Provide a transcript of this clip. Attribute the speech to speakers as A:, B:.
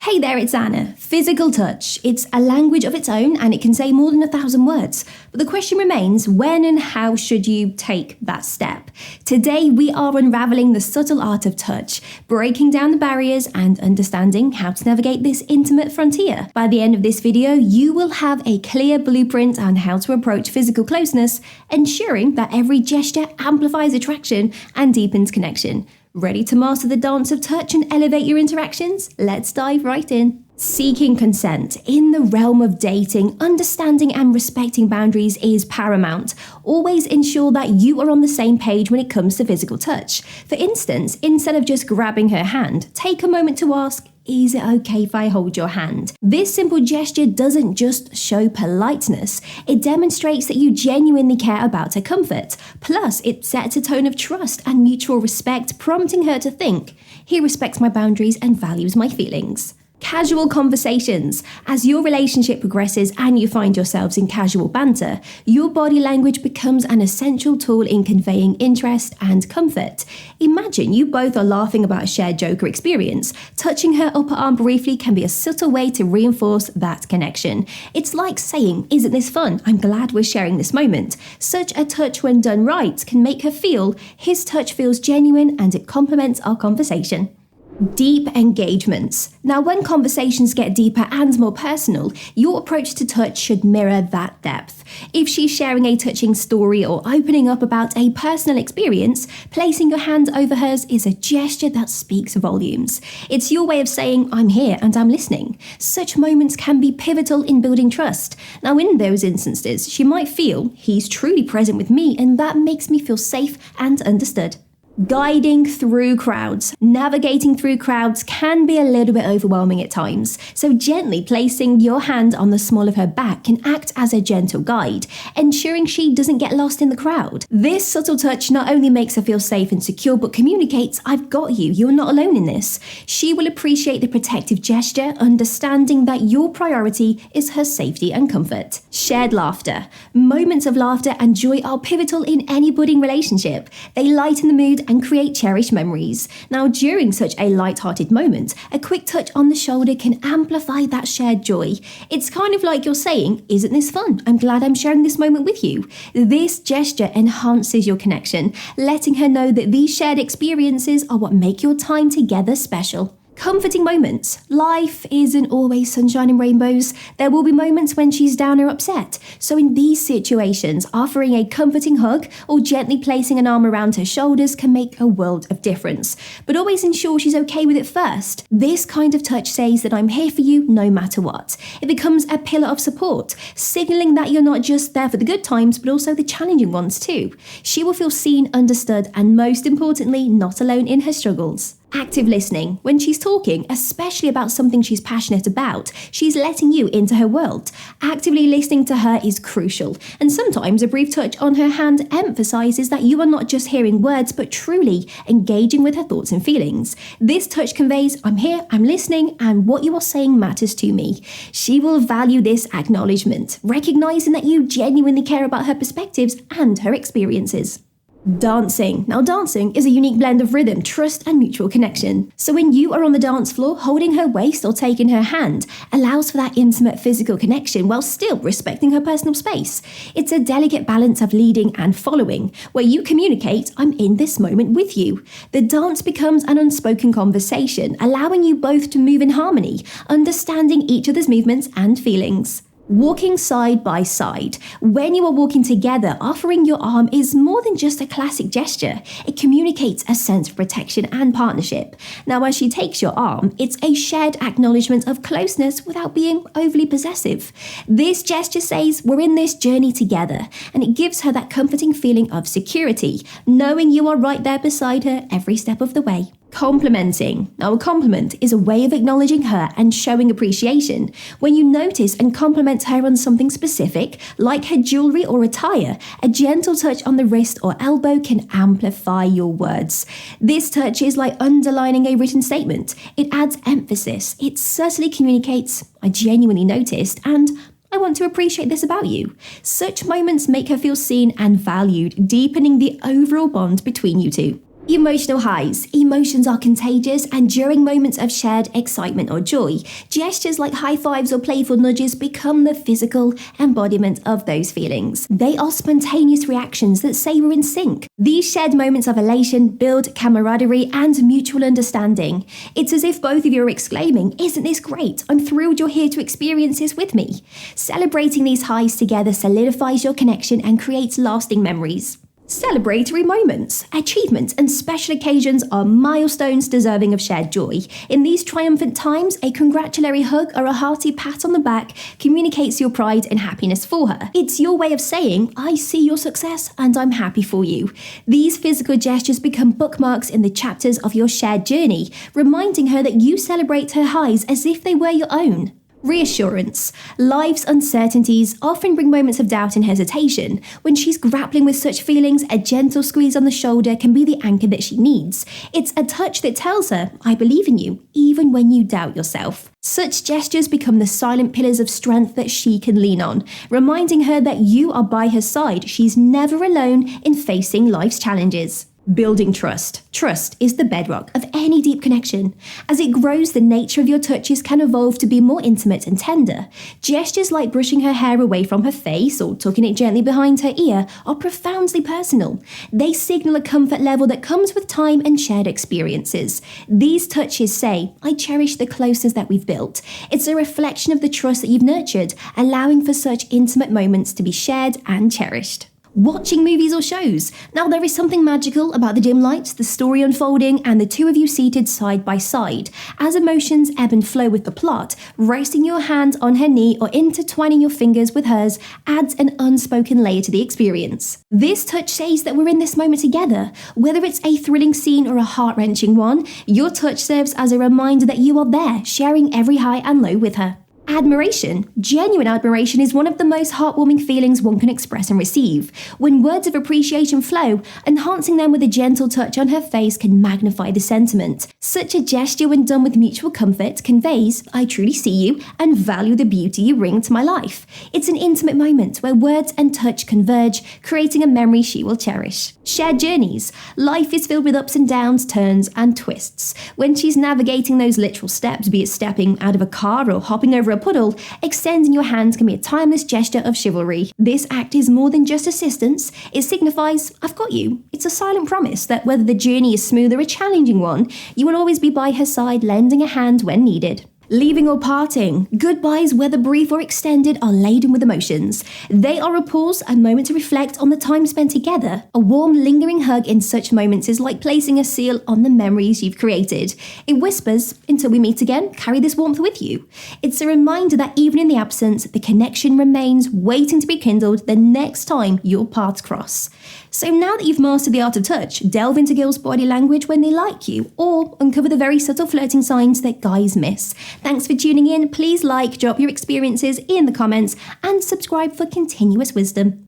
A: Hey there, it's Anna. Physical touch. It's a language of its own and it can say more than 1,000 words. But the question remains, when and how should you take that step? Today, we are unraveling the subtle art of touch, breaking down the barriers and understanding how to navigate this intimate frontier. By the end of this video, you will have a clear blueprint on how to approach physical closeness, ensuring that every gesture amplifies attraction and deepens connection. Ready to master the dance of touch and elevate your interactions? Let's dive right in. Seeking consent. In the realm of dating, understanding and respecting boundaries is paramount. Always ensure that you are on the same page when it comes to physical touch. For instance, instead of just grabbing her hand, take a moment to ask, is it okay if I hold your hand? This simple gesture doesn't just show politeness, it demonstrates that you genuinely care about her comfort. Plus, it sets a tone of trust and mutual respect, prompting her to think, he respects my boundaries and values my feelings. Casual conversations. As your relationship progresses and you find yourselves in casual banter, your body language becomes an essential tool in conveying interest and comfort. Imagine you both are laughing about a shared joke or experience. Touching her upper arm briefly can be a subtle way to reinforce that connection. It's like saying, isn't this fun? I'm glad we're sharing this moment. Such a touch, when done right, can make her feel his touch feels genuine and it complements our conversation. Deep engagements. Now, when conversations get deeper and more personal, your approach to touch should mirror that depth. If she's sharing a touching story or opening up about a personal experience, placing your hand over hers is a gesture that speaks volumes. It's your way of saying, I'm here and I'm listening. Such moments can be pivotal in building trust. Now, in those instances, she might feel, he's truly present with me and that makes me feel safe and understood. Guiding through crowds. Navigating through crowds can be a little bit overwhelming at times, so gently placing your hand on the small of her back can act as a gentle guide, ensuring she doesn't get lost in the crowd. This subtle touch not only makes her feel safe and secure, but communicates, I've got you, you're not alone in this. She will appreciate the protective gesture, understanding that your priority is her safety and comfort. Shared laughter. Moments of laughter and joy are pivotal in any budding relationship. They lighten the mood and create cherished memories. Now, during such a light-hearted moment, a quick touch on the shoulder can amplify that shared joy. It's kind of like you're saying, isn't this fun? I'm glad I'm sharing this moment with you. This gesture enhances your connection, letting her know that these shared experiences are what make your time together special. Comforting moments. Life isn't always sunshine and rainbows. There will be moments when she's down or upset. So in these situations, offering a comforting hug or gently placing an arm around her shoulders can make a world of difference. But always ensure she's okay with it first. This kind of touch says that I'm here for you no matter what. It becomes a pillar of support, signaling that you're not just there for the good times, but also the challenging ones too. She will feel seen, understood, and most importantly, not alone in her struggles. Active listening. When she's talking, especially about something she's passionate about, she's letting you into her world. Actively listening to her is crucial, and sometimes a brief touch on her hand emphasizes that you are not just hearing words, but truly engaging with her thoughts and feelings. This touch conveys, I'm here, I'm listening, and what you are saying matters to me. She will value this acknowledgement, recognizing that you genuinely care about her perspectives and her experiences. Dancing. Now, dancing is a unique blend of rhythm, trust, and mutual connection. So when you are on the dance floor, holding her waist or taking her hand allows for that intimate physical connection while still respecting her personal space. It's a delicate balance of leading and following, where you communicate, I'm in this moment with you. The dance becomes an unspoken conversation, allowing you both to move in harmony, understanding each other's movements and feelings. Walking side by side. When you are walking together, offering your arm is more than just a classic gesture. It communicates a sense of protection and partnership. Now, as she takes your arm, it's a shared acknowledgement of closeness without being overly possessive. This gesture says, we're in this journey together, and it gives her that comforting feeling of security, knowing you are right there beside her every step of the way. Complimenting. Now, a compliment is a way of acknowledging her and showing appreciation. When you notice and compliment her on something specific, like her jewelry or attire, a gentle touch on the wrist or elbow can amplify your words. This touch is like underlining a written statement. It adds emphasis. It subtly communicates, I genuinely noticed, and I want to appreciate this about you. Such moments make her feel seen and valued, deepening the overall bond between you two. Emotional highs. Emotions are contagious, and during moments of shared excitement or joy, gestures like high fives or playful nudges become the physical embodiment of those feelings. They are spontaneous reactions that say we're in sync. These shared moments of elation build camaraderie and mutual understanding. It's as if both of you are exclaiming, "Isn't this great? I'm thrilled you're here to experience this with me." Celebrating these highs together solidifies your connection and creates lasting memories. Celebratory moments, achievements, and special occasions are milestones deserving of shared joy. In these triumphant times, a congratulatory hug or a hearty pat on the back communicates your pride and happiness for her. It's your way of saying, "I see your success and I'm happy for you." These physical gestures become bookmarks in the chapters of your shared journey, reminding her that you celebrate her highs as if they were your own. Reassurance. Life's uncertainties often bring moments of doubt and hesitation. When she's grappling with such feelings, a gentle squeeze on the shoulder can be the anchor that she needs. It's a touch that tells her, "I believe in you, even when you doubt yourself." Such gestures become the silent pillars of strength that she can lean on, reminding her that you are by her side. She's never alone in facing life's challenges. Building trust. Trust is the bedrock of any deep connection. As it grows, the nature of your touches can evolve to be more intimate and tender. Gestures like brushing her hair away from her face or tucking it gently behind her ear are profoundly personal. They signal a comfort level that comes with time and shared experiences. These touches say, "I cherish the closeness that we've built." It's a reflection of the trust that you've nurtured, allowing for such intimate moments to be shared and cherished. Watching movies or shows. Now, there is something magical about the dim lights, the story unfolding, and the two of you seated side by side. As emotions ebb and flow with the plot, resting your hand on her knee or intertwining your fingers with hers adds an unspoken layer to the experience. This touch says that we're in this moment together. Whether it's a thrilling scene or a heart-wrenching one, your touch serves as a reminder that you are there, sharing every high and low with her. Admiration. Genuine admiration is one of the most heartwarming feelings one can express and receive. When words of appreciation flow, enhancing them with a gentle touch on her face can magnify the sentiment. Such a gesture, when done with mutual comfort, conveys, "I truly see you and value the beauty you bring to my life." It's an intimate moment where words and touch converge, creating a memory she will cherish. Shared journeys. Life is filled with ups and downs, turns and twists. When she's navigating those literal steps, be it stepping out of a car or hopping over a puddle, extending your hand can be a timeless gesture of chivalry. This act is more than just assistance. It signifies, "I've got you." It's a silent promise that whether the journey is smooth or a challenging one, you will always be by her side, lending a hand when needed. Leaving or parting. Goodbyes, whether brief or extended, are laden with emotions. They are a pause, a moment to reflect on the time spent together. A warm, lingering hug in such moments is like placing a seal on the memories you've created. It whispers, "Until we meet again, carry this warmth with you." It's a reminder that even in the absence, the connection remains, waiting to be kindled the next time your paths cross. So now that you've mastered the art of touch, delve into girls' body language when they like you, or uncover the very subtle flirting signs that guys miss. Thanks for tuning in. Please like, drop your experiences in the comments, and subscribe for continuous wisdom.